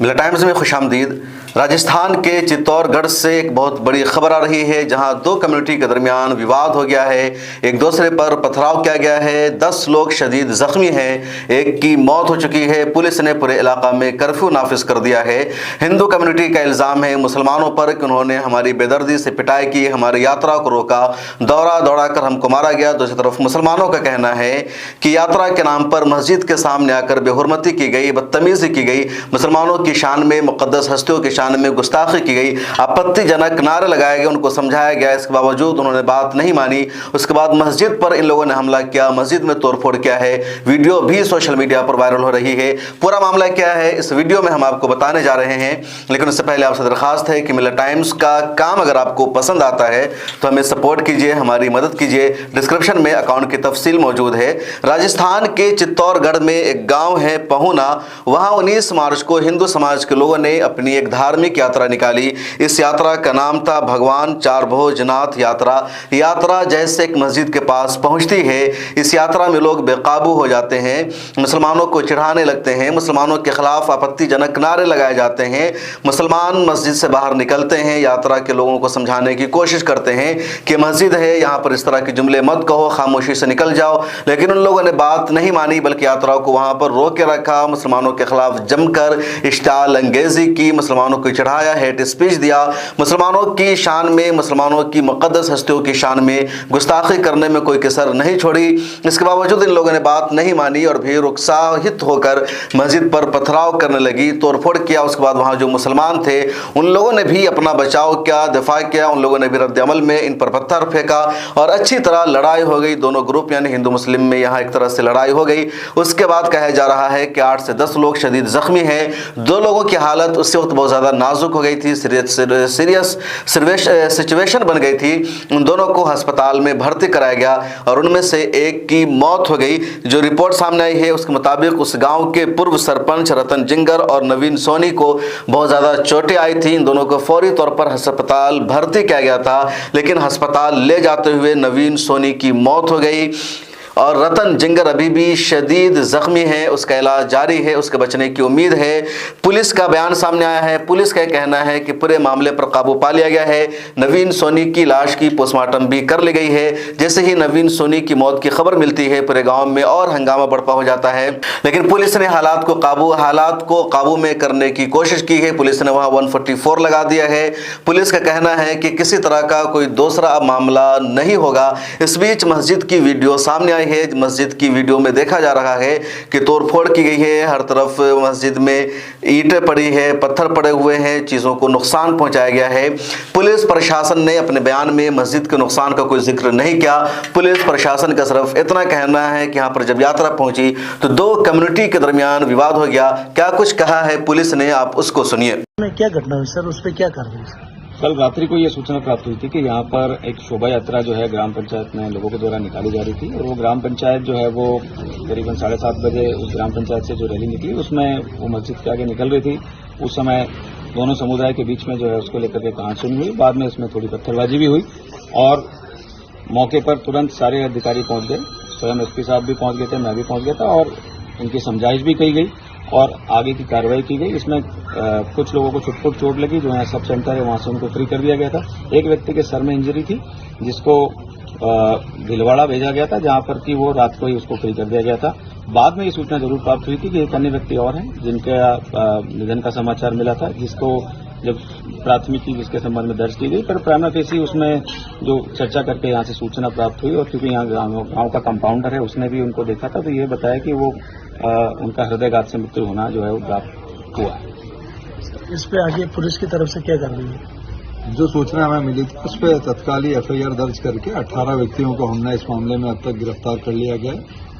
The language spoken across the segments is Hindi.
मिला टाइम्स में खुशामदीद। राजस्थान के चित्तौड़गढ़ से एक बहुत बड़ी खबर आ रही है, जहां दो कम्युनिटी के दरमियान विवाद हो गया है, एक दूसरे पर पथराव किया गया है, 10 लोग शदीद जख्मी हैं, एक की मौत हो चुकी है। पुलिस ने पूरे इलाका में कर्फ्यू नाफिज कर दिया है। हिंदू कम्युनिटी का इल्ज़ाम है मुसलमानों पर कि उन्होंने हमारी बेदर्दी से पिटाई की, हमारी यात्रा को रोका, दौड़ा दौड़ा कर हमको मारा गया। दूसरी तरफ मुसलमानों का कहना है कि यात्रा के नाम पर मस्जिद के सामने आकर बेहुरमती की गई, बदतमीजी की गई, मुसलमानों की शान में, मुक़द्दस हस्तियों की शान में गुस्ताखी की गई, आपत्तिजनक नारे लगाए गए, उनको समझाया गया, इसके बावजूद उन्होंने बात नहीं मानी। उसके बाद मस्जिद पर इन लोगों ने हमला किया, मस्जिद में तोड़फोड़ किया है। वीडियो भी सोशल मीडिया पर वायरल हो रही है। पूरा मामला क्या है इस वीडियो में हम आपको बताने जा रहे हैं, लेकिन उससे पहले आपसे दरखास्त है कि मिलत टाइम्स का काम अगर आपको पसंद आता है तो हमें सपोर्ट कीजिए, हमारी मदद कीजिए। डिस्क्रिप्शन में अकाउंट की तफसील मौजूद है। राजस्थान के चित्तौड़गढ़ में एक गाँव है पहुना, वहाँ 19 मार्च को हिंदू समाज के लोगों ने अपनी एक धार्मिक यात्रा निकाली। इस यात्रा का नाम था भगवान चारभुजनाथ यात्रा। यात्रा जैसे एक मस्जिद के पास पहुंचती है, इस यात्रा में लोग बेकाबू हो जाते हैं, मुसलमानों को चिढ़ाने लगते हैं, मुसलमानों के खिलाफ आपत्तिजनक नारे लगाए जाते हैं। मुसलमान मस्जिद से बाहर निकलते हैं, यात्रा के लोगों को समझाने की कोशिश करते हैं कि मस्जिद है, यहाँ पर इस तरह के जुमले मत कहो, खामोशी से निकल जाओ। लेकिन उन लोगों ने बात नहीं मानी, बल्कि यात्रा को वहाँ पर रोक के रखा, मुसलमानों के खिलाफ जमकर इश्ताल अंगेजी की, मुसलमानों को चढ़ाया, हेट स्पीच दिया, मुसलमानों की शान में, मुसलमानों की मुक़द्दस हस्तियों की शान में गुस्ताखी करने में कोई कसर नहीं छोड़ी। इसके बावजूद इन लोगों ने बात नहीं मानी और भीड़ उत्साहित होकर मस्जिद पर पथराव करने लगी, तोड़फोड़ किया। उसके बाद वहाँ जो मुसलमान थे उन लोगों ने भी अपना बचाव किया, दिफा किया, उन लोगों ने भी रद्द अमल में इन पर पत्थर फेंका और अच्छी तरह लड़ाई हो गई। दोनों ग्रुप यानी हिंदू मुस्लिम में यहाँ एक तरह से लड़ाई हो गई। उसके बाद कहा जा रहा है कि 8 से 10 लोग शदीद जख्मी हैं। 2 लोगों की हालत उस वक्त बहुत ज़्यादा नाजुक हो गई थी, सीरियस सिचुएशन बन गई थी। उन दोनों को अस्पताल में भर्ती कराया गया और उनमें से एक की मौत हो गई। जो रिपोर्ट सामने आई है उसके मुताबिक उस गांव के पूर्व सरपंच रतन जिंगर और नवीन सोनी को बहुत ज़्यादा चोटें आई थी। इन दोनों को फौरी तौर पर अस्पताल भर्ती किया गया था, लेकिन अस्पताल ले जाते हुए नवीन सोनी की मौत हो गई और रतन जिंगर अभी भी शदीद जख्मी है, उसका इलाज जारी है, उसके बचने की उम्मीद है। पुलिस का बयान सामने आया है। पुलिस का कहना है कि पूरे मामले पर काबू पा लिया गया है। नवीन सोनी की लाश की पोस्टमार्टम भी कर ली गई है। जैसे ही नवीन सोनी की मौत की खबर मिलती है, पूरे गांव में और हंगामा बढ़ता हो जाता है, लेकिन पुलिस ने हालात को काबू में करने की कोशिश की है। पुलिस ने वहाँ 144 लगा दिया है। पुलिस का कहना है कि किसी तरह का कोई दूसरा मामला नहीं होगा। इस बीच मस्जिद की वीडियो सामने है। मस्जिद की वीडियो में देखा जा रहा है कि तोड़फोड़ की गई है, हर तरफ मस्जिद में ईंटें पड़ी है, पत्थर पड़े हुए हैं, चीज़ों को नुकसान पहुंचाया गया है। पुलिस प्रशासन ने अपने बयान में मस्जिद के नुकसान का कोई जिक्र नहीं किया। पुलिस प्रशासन का सिर्फ इतना कहना है कि यहाँ पर जब यात्रा पहुंची तो 2 कम्युनिटी के दरमियान विवाद हो गया। क्या कुछ कहा है पुलिस ने, आप उसको सुनिए। क्या घटना हुई सर, उस पर क्या कार्रवाई? कल रात्रि को ये सूचना प्राप्त हुई थी कि यहाँ पर एक शोभा यात्रा जो है ग्राम पंचायत में लोगों के द्वारा निकाली जा रही थी और वो ग्राम पंचायत जो है वो करीबन 7:30 बजे उस ग्राम पंचायत से जो रैली निकली उसमें वो मस्जिद के आगे निकल रही थी। उस समय दोनों समुदाय के बीच में जो है उसको लेकर के कहासुनी हुई। बाद में इसमें थोड़ी पत्थरबाजी भी हुई और मौके पर तुरंत सारे अधिकारी पहुंच गए। स्वयं SP साहब भी पहुंच गए थे, मैं भी पहुंच गया था और उनकी समझाइश भी की गई और आगे की कार्रवाई की गई। इसमें कुछ लोगों को छुटपुट चोट लगी, जो यहाँ सब सेंटर है वहाँ से उनको फ्री कर दिया गया था। एक व्यक्ति के सर में इंजरी थी जिसको भीलवाड़ा भेजा गया था, जहाँ पर कि वो रात को ही उसको फ्री कर दिया गया था। बाद में ये सूचना जरूर प्राप्त हुई थी कि एक अन्य व्यक्ति और हैं जिनके निधन का समाचार मिला था, जिसको जब प्राथमिकी जिसके संबंध में दर्ज की गई, पर प्राइमा फेसी उसमें जो चर्चा करके यहाँ से सूचना प्राप्त हुई और क्योंकि यहाँ गाँव का कंपाउंडर है उसने भी उनको देखा था, तो ये बताया कि वो उनका हृदयघात से मृत्यु होना जो है वो प्राप्त हुआ है। इस पे आगे पुलिस की तरफ से क्या कार्रवाई है? जो सूचना हमें मिली थी उस पर तत्काली FIR दर्ज करके 18 व्यक्तियों को हमने इस मामले में अब तक गिरफ्तार कर लिया गया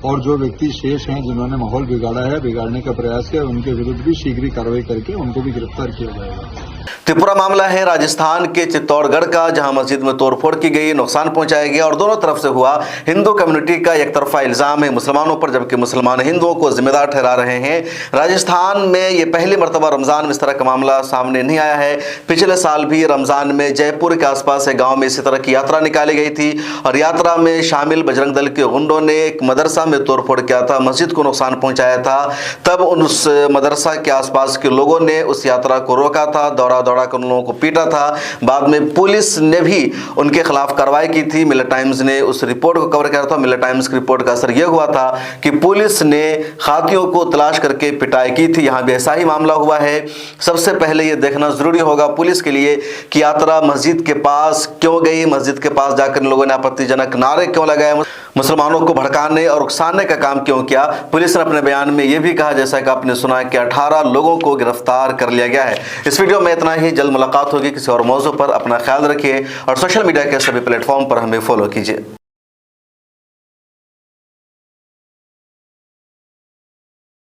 और जो व्यक्ति शेष हैं जिन्होंने माहौल बिगाड़ा है, बिगाड़ने का प्रयास किया, उनके विरुद्ध भी शीघ्र कार्रवाई करके उनको भी गिरफ्तार किया जाएगा। त्रिपुरा मामला है राजस्थान के चित्तौड़गढ़ का, जहां मस्जिद में तोड़फोड़ की गई, नुकसान पहुंचाया गया और दोनों तरफ से हुआ। हिंदू कम्युनिटी का एक तरफा इल्जाम है मुसलमानों पर, जबकि मुसलमान हिंदुओं को जिम्मेदार ठहरा रहे हैं। राजस्थान में ये पहली मरतबा रमजान में इस तरह का मामला सामने नहीं आया है। पिछले साल भी रमजान में जयपुर के आसपास एक गांव में इसी तरह की यात्रा निकाली गई थी और यात्रा में शामिल बजरंग दल के गुंडों ने एक मदरसा में तोड़फोड़ किया था, मस्जिद को नुकसान पहुंचाया था। तब उस मदरसा के आसपास के लोगों ने उस यात्रा को रोका था, दौड़ा कर उन लोगों को पीटा था। बाद में पुलिस ने भी उनके खिलाफ कार्रवाई की थी। मिलर टाइम्स ने उस रिपोर्ट को कवर किया था। मिलर टाइम्स की रिपोर्ट का असर यह हुआ था कि पुलिस ने खातियों को तलाश करके पिटाई की थी। यहां भी ऐसा ही मामला हुआ है। सबसे पहले यह देखना जरूरी होगा पुलिस के लिए कि यात्रा मस्जिद के पास क्यों गई, मस्जिद के पास जाकर लोगों ने आपत्तिजनक नारे क्यों लगाए, मुसलमानों को भड़काने और उकसाने का काम क्यों किया। पुलिस ने अपने बयान में यह भी कहा, जैसा कि आपने सुना, कि 18 लोगों को गिरफ्तार कर लिया गया है। इस वीडियो में इतना ही। जल्द मुलाकात होगी किसी और मौजू पर। अपना ख्याल रखिए और सोशल मीडिया के सभी प्लेटफॉर्म पर हमें फॉलो कीजिए।